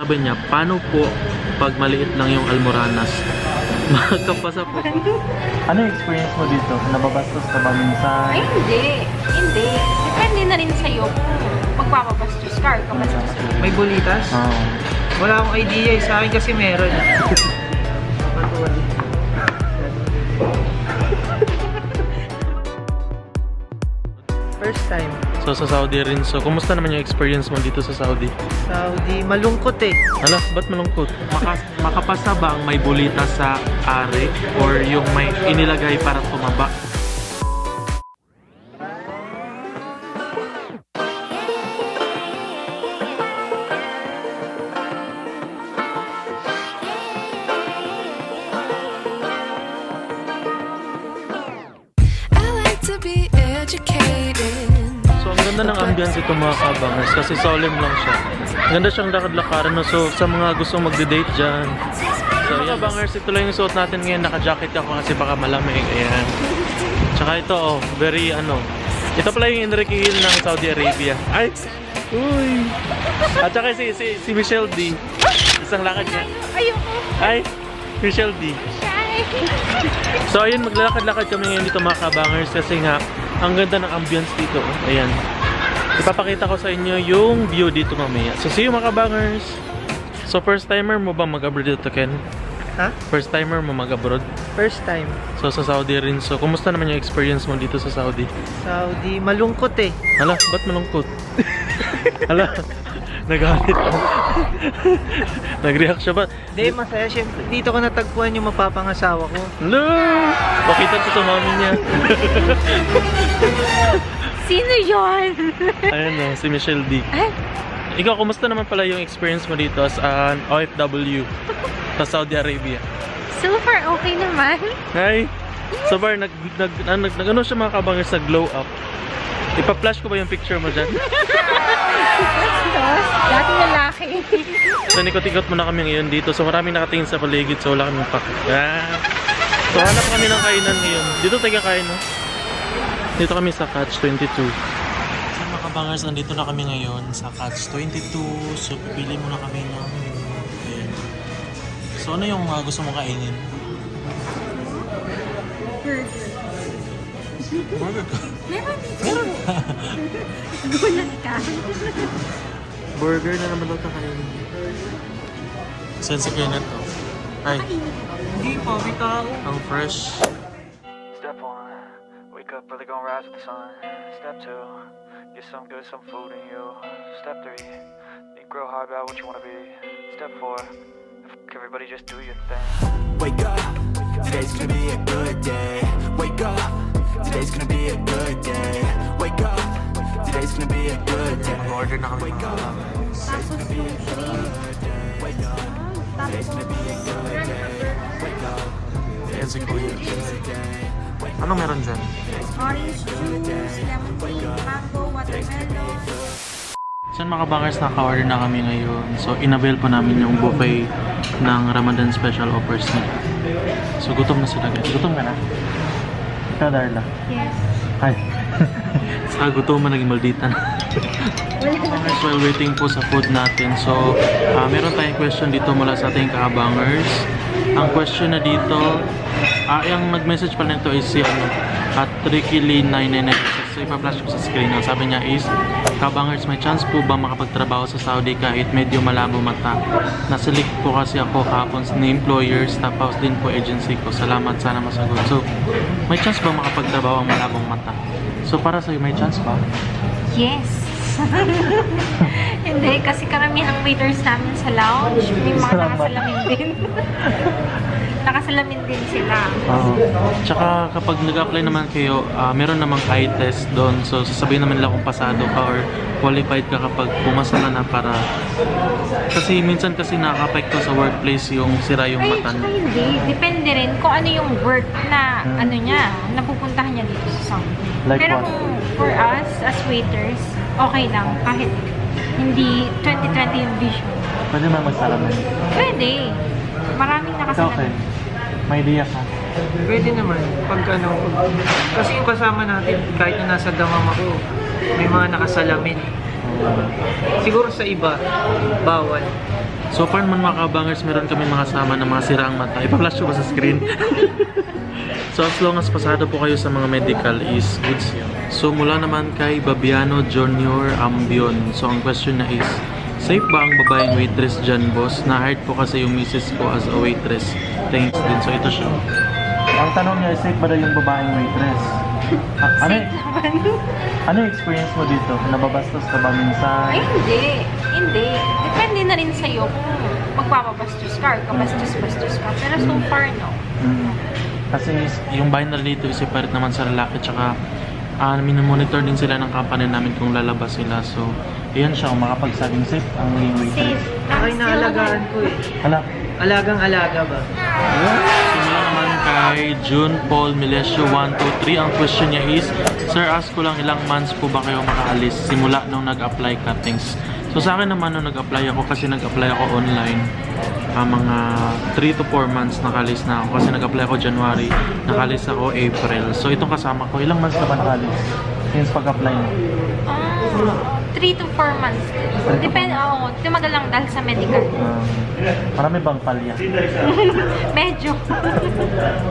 Sabi niya, paano po pag maliit lang yung almoranas? Magkapasa po. Ano yung experience mo dito? Nababastos ka ba minsan? Ay, hindi. Hindi. Depende na rin sa'yo kung magpapabastos ka or kabastos ka. May bulitas? Oo. Wala akong idea eh. Sa akin kasi meron. First time. So sa Saudi rin. So kumusta naman yung experience mo dito sa Saudi? Saudi, malungkot eh. Hala, ba't malungkot? Makapasa ba ang may bulita sa ari or yung may inilagay para tumaba? I like to be educated. So ang ganda ng ambience ito mga kabangers kasi solemn lang siya. Ganda siyang lakad-lakaran, no? So sa mga gustong magde-date dyan. So yan kabangers, ito lang yung suot natin ngayon. Naka-jacket ako kasi baka malamig. Ayan. Tsaka ito oh, very ano. Ito pala yung Enrique Hill ng Saudi Arabia. Ay! Uy! At saka si Michelle D. Isang lakad niya. Ayoko. Ay! Michelle D. So ayun, maglalakad-lakad kami ngayon dito mga kabangers kasi nga ang ganda ng ambience dito. Ayan. Ipapakita ko sa inyo yung view dito mamaya. So see you mga kabangers. So first timer mo ba mag-abroad dito, Ken? Ha? First timer mo mag-abroad? First time. So sa Saudi rin. So kumusta naman yung experience mo dito sa Saudi? Saudi, malungkot eh. Hala, ba't malungkot? Hala, nagalit ako. Nag-react siya ba? Hindi, masaya. Siyempre, dito ko natagpuan yung mapapangasawa ko. Hello! Pakita ko sa mami niya. Sino yon? Ayan na, si Michelle D. Ay, Ikaw, kumusta naman pala yung experience mo dito as an OFW sa Saudi Arabia? super okay naman. Hi! So bar, ano siya mga kabangers, nag-glow up. Ipa-flash ko ba yung picture mo dyan? Tapos, dating lalaki. So nikot-ikot muna kami ngayon dito. So maraming nakatingin sa paligid, so wala kaming pak. So hanap kami ng kainan ngayon. Dito tayo kain, no? Dito kami sa Catch 22. So mga kabangers, nandito na kami ngayon sa Catch 22. So pipili muna kami ng menu. Ayan. So ano yung gusto mong kainin? Burger ka? Meron Gulat ka. Burger na naman daw kakainin. Saan si Kenneth to? Ay, Hindi pa, bitaw. ang fresh. Step 1, wake up early, gonna rise with the sun. Step 2, get some good, some food in you. Step 3, think real hard about what you wanna be. Step 4, everybody just do your thing. Wake up, today's gonna be a good day. Wake up, today's gonna be a good day. Wake up, today's gonna be a good day. Order na kami mga Tapos yung shrimp. Wake up, today's gonna be a good day. Wake up, Ayan si Kuya. good day. Anong meron dyan? Orange juice, lemon tea, mango, watermelon. So mga kabangers, naka-order na kami ngayon. So inavail po namin yung buffet ng Ramadan special offers nila. So gutom na sila guys. Gutom ka na? Ikaw, Darla? Yes. Hi. Sa gutom na naging malditan. Kabangers, while waiting po sa food natin. So meron tayong question dito mula sa ating kabangers. Ang question na dito, yung nag-message pala nito is si at Ricky999. So ipa-flash ko sa screen. Ang sabi niya is, kabangers, may chance po ba makapagtrabaho sa Saudi kahit medyo malabo mata? Nasilik po kasi ako kahapon sa employer, staff house din po agency ko. Salamat, sana masagot. So, may chance ba makapagtrabaho ang malabong mata? So para sa'yo, may chance ba? Yes. Hindi, kasi karamihan ng waiters namin sa lounge, may mga nakasalamin din. Nakasalamin din sila. Oo. Tsaka kapag nag-apply naman kayo, meron namang eye test doon. So sasabihin naman nila kung pasado ka or qualified ka kapag pumasa ka na para... Kasi minsan kasi nakaka-apekto sa workplace yung sira yung Ay, mata tsaka niya. hindi. Depende rin kung ano yung work na ano niya, napupuntahan niya dito sa Saudi. Like Pero what? kung for us as waiters, okay lang kahit hindi 2020 yung vision. Pwede ba magsalamin? Pwede. Maraming Ikaw, nakasalamin. Ken? May idea ka? Pwede naman. Pag ano, kasi yung kasama natin, kahit na nasa damam ako, may mga nakasalamin. Siguro sa iba, bawal. So far naman mga kabangers, meron kami mga kasama ng mga siraang mata. Ipa-flash ko ba sa screen? So as long as pasado po kayo sa mga medical is goods yun. So mula naman kay Babiano Junior Ambion. So ang question na is, safe ba ang babaeng waitress dyan, boss? Na-hired po kasi yung misis ko as a waitress. Thanks din. So ito siya. Ang tanong niya, safe ba daw yung babaeng waitress? Ano yung experience mo dito? Nababastos ka ba minsan? Ay, hindi. Hindi. Depende na rin sa'yo kung magpapabastos ka or kabastos-bastos ka. Pero so far, no. Kasi yung binary dito is separate naman sa lalaki, tsaka minamonitor din sila ng company namin kung lalabas sila. So, ayan siya, makapagsabing safe ang waitress. Safe. Ay, naalagaan ko eh. Hala. Alagang-alaga ba? Simula naman kay June Paul Milesio 123. Ang question niya is, Sir, ask ko lang ilang months po ba kayo makaalis simula nung nag-apply ka? Thanks. So sa akin naman nung nag-apply ako, kasi nag-apply ako online, mga 3 to 4 months nakalis na ako. Kasi nag-apply ako January, nakalis ako April. So itong kasama ko, ilang months na ba nakalis since pag-apply mo? 3 to 4 months. Depende, oo. Tumagal lang dahil sa medical. Marami bang palya? Medyo.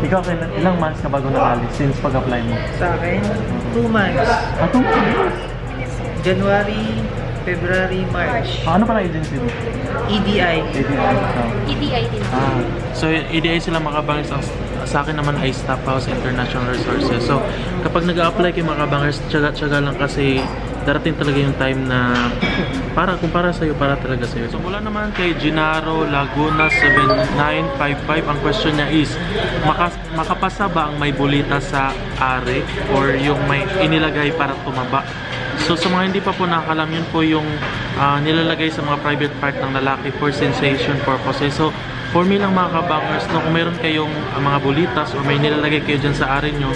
Ikaw, ilang months ka bago nakalis since pag-apply mo? Sa akin, 2 months. 2 months? January, February, March. Ano pala agency mo? EDI. EDI din. So, EDI sila makabangers. Sa akin naman ay Staff House International Resources. So, kapag nag-a-apply kayo makabangers, tsaga-tsaga lang kasi darating talaga yung time na kung para sa'yo, para talaga sa'yo. So, mula naman kay Gennaro Laguna 7955, ang question niya is, makapasa ba ang may bulita sa are or yung may inilagay para tumaba? So sa mga hindi pa po nakakalam, yun po yung nilalagay sa mga private part ng lalaki for sensation purposes. So for me lang mga kabangers, no, kung meron kayong mga bulitas o may nilalagay kayo dyan sa ari nyo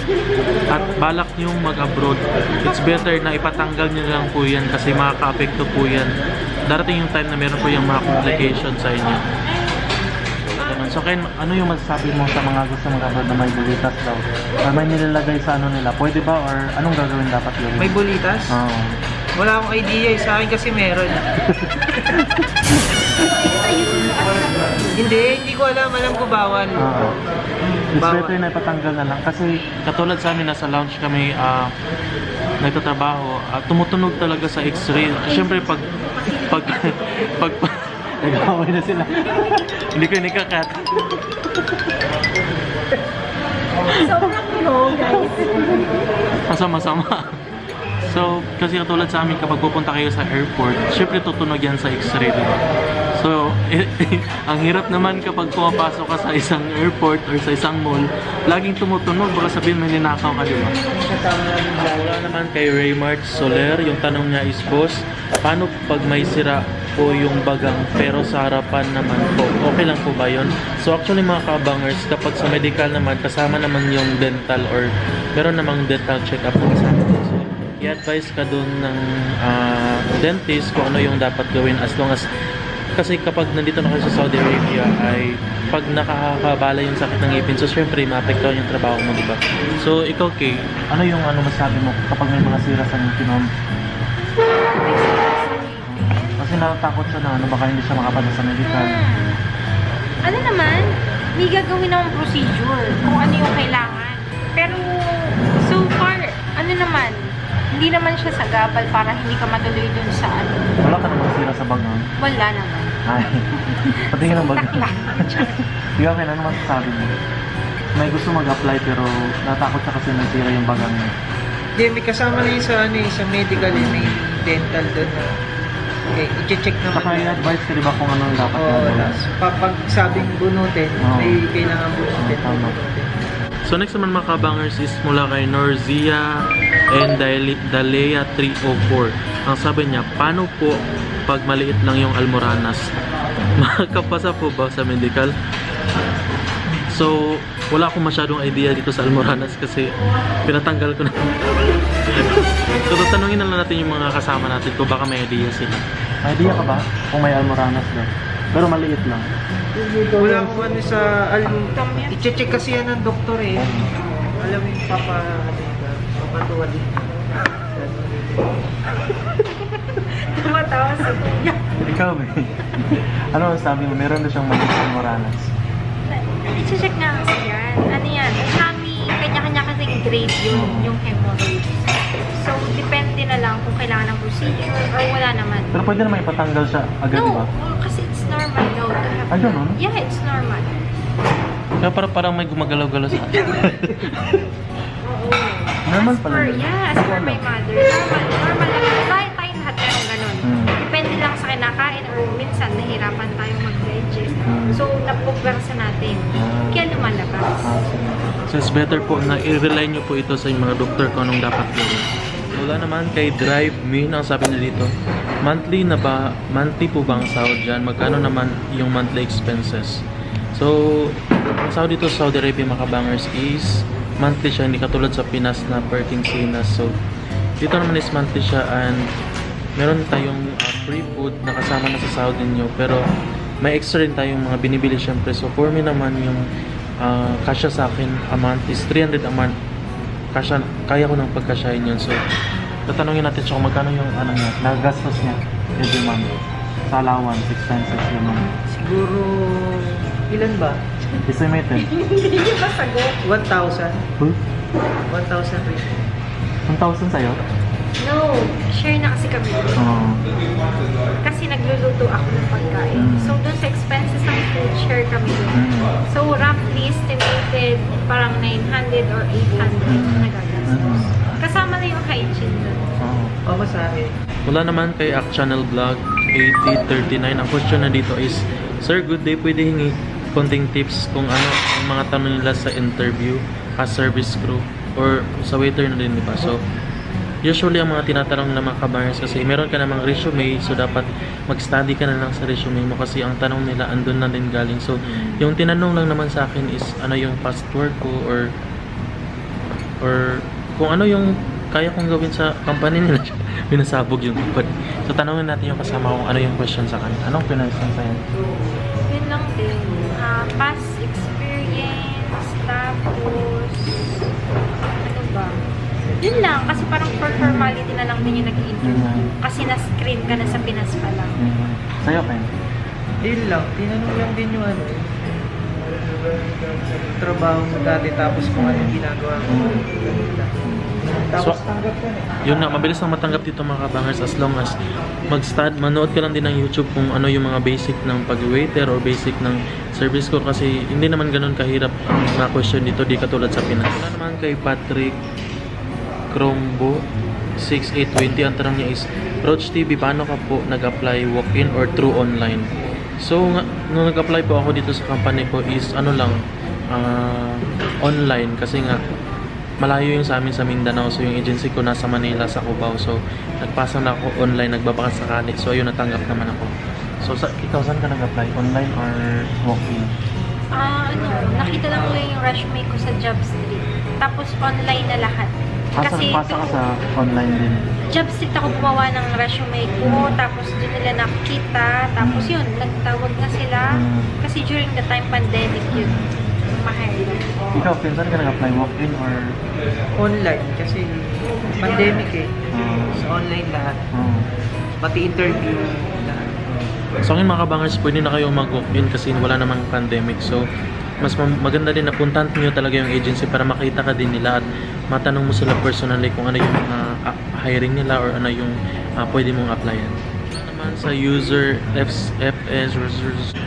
at balak nyo mag-abroad, it's better na ipatanggal nyo lang po yan kasi makaka-apekto po yan. Darating yung time na meron po yung mga complications sa inyo. So Ken, ano yung masasabi mo sa mga gusto mag-abroad na may bulitas daw? Or may nilalagay sa ano nila? Pwede ba or anong gagawin dapat gawin? May bulitas? Oo. Wala akong idea eh. Sa akin kasi meron. Hindi ko alam. Alam ko bawal. It's better na ipatanggal na lang. Kasi katulad sa amin, nasa lounge kami nagtatrabaho. Tumutunog talaga sa x-ray. Siyempre pag nag-away na sila. Hindi ko nikakat. Sobrang no, guys. Masama-sama. So, kasi katulad sa amin, kapag pupunta kayo sa airport, syempre tutunog yan sa x-ray, diba? So, ang hirap naman kapag pumapasok ka sa isang airport or sa isang mall, laging tumutunog, baka sabihin may ninakaw ka, diba? Wala naman kay Raymart Soler, yung tanong niya is, boss, paano pag may sira po yung bagang pero sa harapan naman po, okay lang po ba yun? So actually mga kabangers, kapag sa medical naman, kasama naman yung dental or meron namang dental check-up na kasama. So i-advise ka dun ng dentist kung ano yung dapat gawin as long as, kasi kapag nandito na kayo sa Saudi Arabia ay pag nakakabala yung sakit ng ngipin, so syempre maapektuhan yung trabaho mo, diba? So ikaw Kay, ano yung masabi mo kapag may mga sira sa ngipin mo? Kasi natatakot siya na baka hindi siya makapadala sa medical. Ano naman, may gagawin ng procedure kung ano yung kailangan. Pero so far, ano naman, hindi naman siya sagabal para hindi ka matuloy dun sa ano. Wala ka namang sira sa bagang? Wala naman. Ay, patingin ang bagang. Takla. Ikaw Ken, ano masasabi mo? May gusto mag-apply pero natakot siya kasi nasira yung bagang niya. Hindi, may kasama na yun sa, sa medical eh. May dental doon na. Okay, i-check naman. Saka i-advise ka diba kung anong dapat gawin? Pag sabing bunutin, may kailangan bunutin. Tama. So next naman mga kabangers is mula kay Norzia and Dalea 304. Ang sabi niya, paano po pag maliit lang yung almoranas? Makakapasa po ba sa medical? So wala akong masyadong idea dito sa almoranas kasi pinatanggal ko na. So tatanungin na lang natin yung mga kasama natin kung baka may idea sila. May idea ka ba kung may almoranas doon? Pero maliit lang. Wala akong ano sa i-check kasi yan ng doktor eh. Alam mo yung papatuwa din. Tumatawa sa kuya. Ikaw, babe. Ano ang sabi mo? Meron na siyang Melissa Morales. I-check nga kasi yan. Ano yan? Kanya-kanya kasing grade yung hemorrhoids. So, depende na lang kung kailangan ng procedure or wala naman. Pero pwede naman ipatanggal siya agad, di ba? No, kasi it's normal. No, to have Ah, ganun? Yeah, it's normal. Kaya parang may gumagalaw-galaw sa akin. Oo. Normal As pala per, yun. yeah, as per my mother. Normal lang. Tayo lahat meron ganun. Depende lang sa kinakain or minsan nahirapan tayong mag-digest. So, napugwersa natin. Kaya lumalabas. So it's better po na i-rely nyo po ito sa mga doktor kung anong dapat gawin. Wala naman kay Drive Me, ang sabi na dito, monthly po bang sahod dyan? Magkano naman yung monthly expenses? So, ang sahod dito sa Saudi Arabia mga kabangers is monthly siya, hindi katulad sa Pinas na per quincenas. So, dito naman is monthly siya and meron tayong free food na kasama na sa sahod ninyo. Pero may extra rin tayong mga binibili syempre. So, for me naman yung kasya sa akin a month is 300 a month. Kaya ko nang pagkasyahin yun. So, tatanungin natin siya kung magkano yung nagagastos niya every month sa allowance, expenses, yun naman. Siguro, ilan ba? Estimated. Hindi pa sagot. 1,000? Huh? 1,000 rin. 1,000 sa'yo? No, share na kasi kami. Oo. Kasi nagluluto ako ng pagkain. So, dun sa expenses ng food, share kami dun. So, roughly estimated parang 900 or 800 na gagastos. Kasama na yung hygiene dun. Oo. Ako sa akin. Wala naman kay Act Channel Vlog 8039. Ang question na dito is, Sir, good day, pwede hingi konting tips kung ano ang mga tanong nila sa interview as service crew or sa waiter na din, di ba? So, usually ang mga tinatanong ng mga kabangers kasi meron ka namang resume, so dapat mag-study ka na lang sa resume mo kasi ang tanong nila andun na din galing. So, yung tinanong lang naman sa akin is ano yung past work ko or kung ano yung kaya kong gawin sa company nila. Pinasabog yung company. So, tanongin natin yung kasama kung ano yung question sa kanya. Anong pinag-question sa'yo? Yun lang din. Past experience, tapos, ano ba? Yun lang, kasi parang for formality na lang din yung nag-i-interview. Kasi na-screen ka na sa Pinas pa lang. Sa'yo, Ken? Yun lang. Tinanong lang din yung ano. Trabaho mo dati tapos kung ano yung ginagawa mo. Tapos So, tanggap ka na. Yun na, mabilis lang matanggap dito mga kabangers as long as manood ka lang din ng YouTube kung ano yung mga basic ng pag-waiter or basic ng service ko kasi hindi naman ganun kahirap ang mga question dito, di katulad sa Pinas. Wala naman kay Patrick Crombo 6820, ang tanong niya is, Roach TV, paano ka po nag-apply walk-in or through online? So, nung nag-apply po ako dito sa company ko is ano lang, online kasi nga malayo yung sa amin sa Mindanao, so yung agency ko nasa Manila sa Cubao, so nagpasa na ako online, nagbabaka sakali, so ayun, natanggap naman ako. So ikaw saan ka nag-apply? Online or walk-in? Nakita lang ko yung resume ko sa Jobstreet. Tapos online na lahat. Kasi Pasa ka sa online din. Jobstreet ako gumawa ng resume ko, tapos doon nila nakita, tapos yun, nagtawag na sila. Kasi during the time pandemic yun, mahal. Ikaw, Ken, saan ka nag-apply? Walk-in or? Online kasi pandemic eh. Sa online lahat. Pati interview lahat. So ngayon mga kabangers, pwede na kayo mag-walk-in kasi wala namang pandemic. So mas maganda din na puntahan nyo talaga yung agency para makita ka din nila at matanong mo sila personally kung ano yung hiring nila or ano yung pwede mong applyan. Naman sa user FS,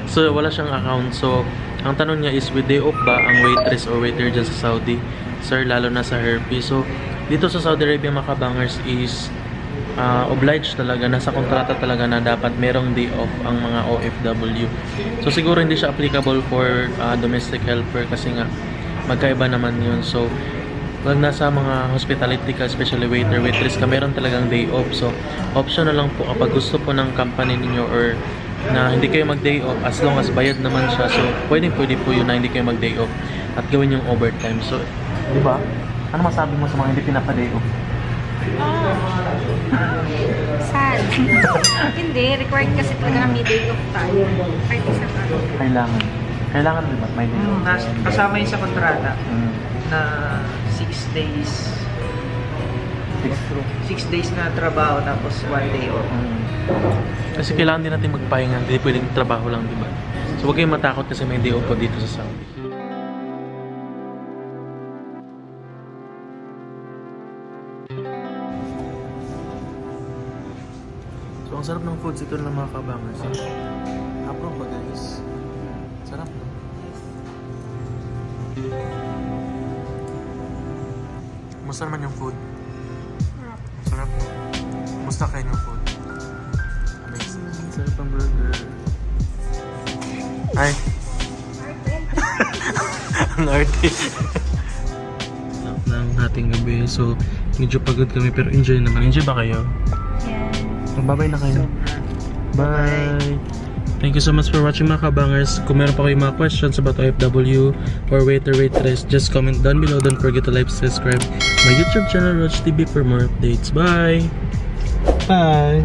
so wala siyang account. So ang tanong niya is, with day off ba ang waitress or waiter dyan sa Saudi? Sir, lalo na sa herpes. So dito sa Saudi Arabia mga kabangers is obliged talaga, nasa kontrata talaga na dapat merong day off ang mga OFW. So siguro hindi siya applicable for domestic helper kasi nga magkaiba naman yun. So pag nasa mga hospitality ka, especially waiter, waitress ka, meron talagang day off. So option na lang po kapag gusto po ng company ninyo or na hindi kayo mag-day off, as long as bayad naman siya. So pwede po yun na hindi kayo mag-day off at gawin yung overtime. So di ba? Ano masabi mo sa mga hindi pinapa-day off? Sad. Hindi, required kasi talaga may day off tayo. Kahit isang araw. Kailangan din ba? May day off. Kasama yun sa kontrata na 6 days 6 days na trabaho tapos 1 day off. Kasi kailangan din natin magpahinga, hindi pwedeng trabaho lang, di ba? So huwag kayong matakot kasi may day off po dito sa Saudi. So ang sarap ng food dito ng mga kabangers. Approve ba guys? Sarap no? Musta naman yung food? Sarap no? Musta kayo yung food? Amazing. Sarap ang burger. Ay! Ang arte. Sarap ng ating gabi. So, medyo pagod kami pero enjoy naman. Enjoy ba kayo? Yes. Bye-bye na kayo. Bye! Thank you so much for watching mga kabangers. Kung meron pa kayong mga questions about OFW or waiter waitress, just comment down below. Don't forget to like, subscribe my YouTube channel, Roach TV, for more updates. Bye! Bye!